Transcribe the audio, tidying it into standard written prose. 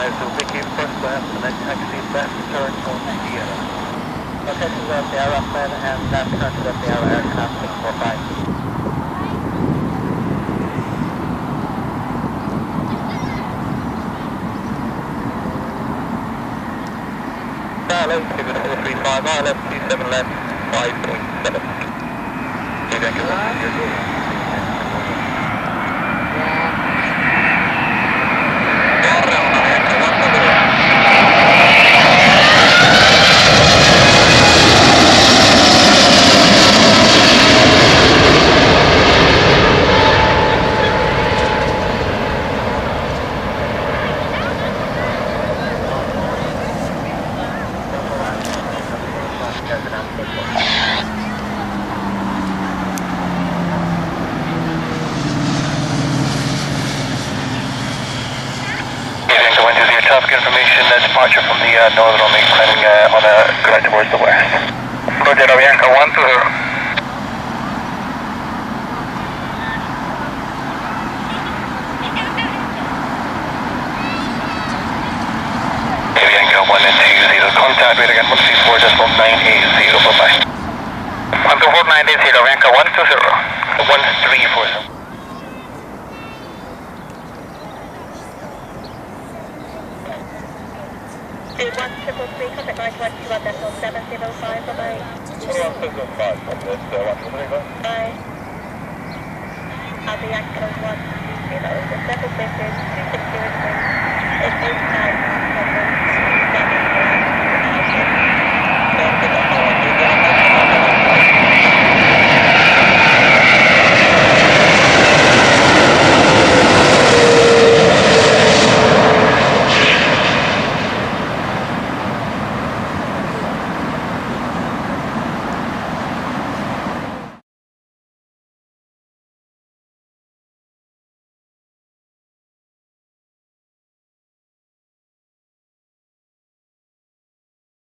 So pick you first left and then taxi left turn on Sierra. Location is at the airplane and left turn to the aircraft 645. Left 435, left 27 left 5.7. Traffic information, departure from the northern runway, climbing on a correct towards the west. Roger, Avianca 120. Avianca 120, contact rate again 134.980, bye-bye. 124.980, Avianca 120. 1340. 133, contact 921.705, bye-bye. 175, Bye. Avianca 120, the 7 business 2603, it's 8